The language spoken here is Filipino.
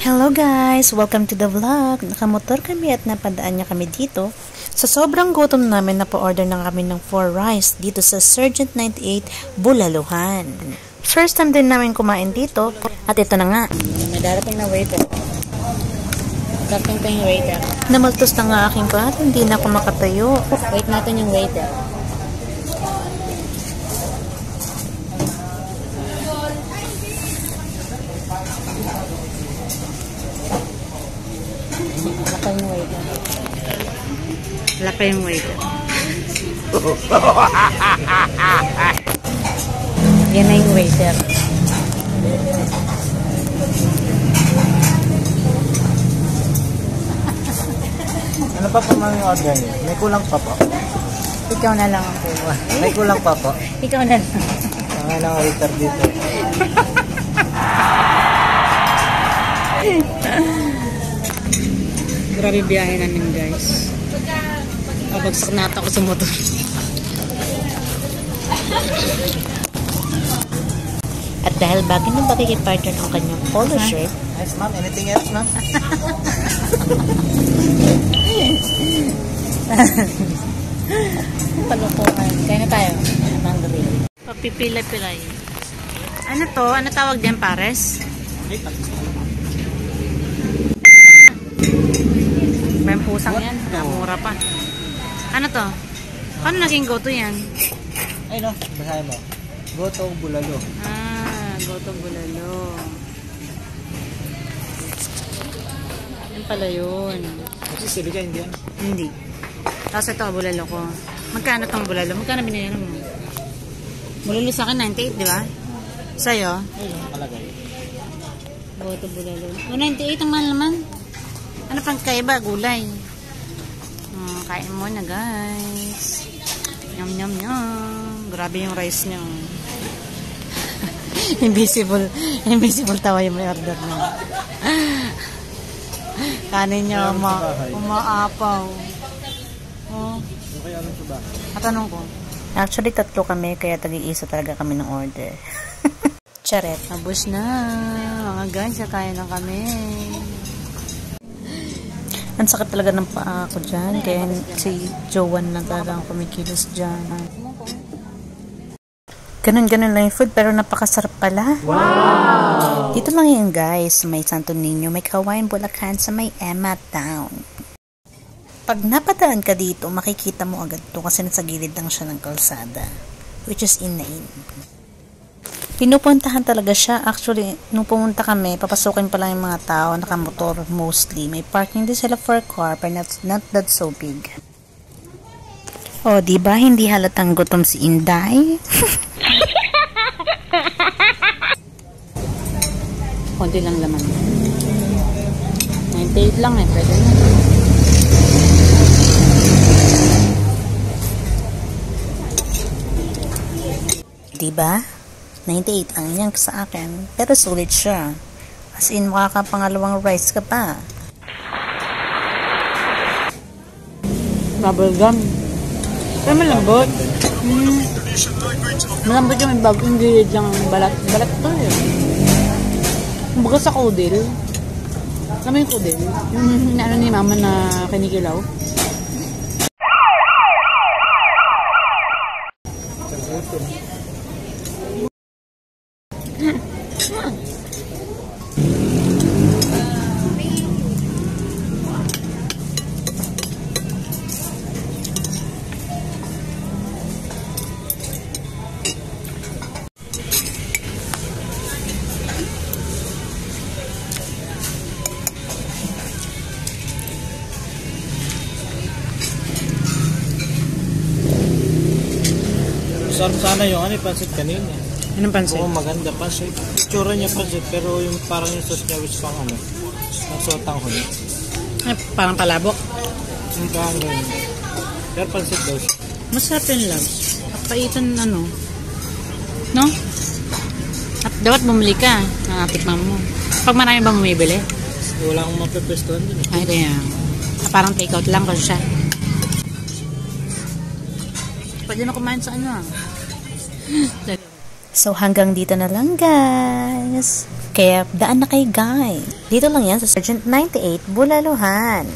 Hello guys! Welcome to the vlog. Nakamotor kami at napadaan niya kami dito. Sa sobrang gutom namin, napa-order na kami ng 4 rice dito sa Sergeant 98 Bulaluhan. First time din namin kumain dito at ito na nga. May darating na waiter. Darating pa yung waiter. Namaltos na nga aking plato, hindi na ako makatayo. Wait natin yung waiter. Wala pa yung waiter. Yan na yung waiter. Ano pa po mga order niyo? May kulang pa po. Ikaw na lang ang kuha. May kulang pa po. Ikaw na lang. Ang lang waiter dito. Grabe biyahe namin guys. Pabagsak na ako sa motor. At dahil bagay na bagay kay partner ng kanyang polo shirt, Yes ma'am, anything else ma'am? Palukuhan. Kaya na tayo. Mandarin. papipila-pilay. Ano to? Ano tawag diyan, pares? May pusang yan. Mura pa. Ano to? Paano naging go to yan? Ay no, basahin mo. Go to Bulalo. Go to Bulalo. Yan pala yun. Kasi sili ka, hindi yan? Hindi. Tapos ito, bulalo ko. Magkano tong bulalo? Magkano binili mo? Bulalo sa akin, 98, di ba? Sa'yo? Ay no, nakalagay. Go to Bulalo. 98 ang mahal naman. Ano pang kaiba? Gulay. Kain mo na, guys. Yum, yum, yum. Grabe yung rice niyo. Invisible. Invisible tawa yung may order na. Kanin niya, umaapaw. Oh. Okay, alam ko ba? Matanong ko. Actually, 3 kami, kaya tag-iisa talaga kami ng order. Charet. Nabos na. Mga guys, kaya na kami. Ang sakit talaga ng paa ko dyan. Kaya si Jowan na talaga ang kumikilos dyan. Ganun-ganun lang yung food, pero napakasarap pala. Wow! Dito lang yun guys. May Santo Niño, may Kawayan Bulacan sa may Emma Town. Pag napadaan ka dito, makikita mo agad to kasi nasa gilid lang siya ng kalsada. Which is in. Pinupuntahan talaga siya. Actually, nung pumunta kami, papasukin pa lang yung mga tao, nakamotor mostly. May parking din sila for car, but not that so big. O, diba hindi halatang gutom si Inday? Konti lang laman. 98 lang eh. Pwede na. Diba? 98 ang yan sa akin. Pero sulit siya. As in, makakapangalawang rice ka pa. Bubble gum. Pero malambot. Malambot yung bagong gilid lang balat. Balat to eh. Kumbaga sa kudil. Alam mo yung kudil? Yung ano ni mama na kinikilaw. Sarap sana yung pansit kanina. Anong pansin? Oo, maganda pansit. Itsura niya pansit, pero yung parang yung sauce niya which pang ang sotang huni. Ay, parang palabok. Yung parang ganyan. Pero pansit daw siya. Masarap yun lang. Paitan no? At dapat bumili ka. Nakatikman mo. Pag marami ba bumibili? Wala akong mapepestuhan din eh. Ay, kaya. Parang take out lang kasi siya. Pwede na kumain sa ano. So hanggang dito na lang guys. Kaya daan na kay guys. Dito lang yan sa Sergeant 98, Bulaluhan.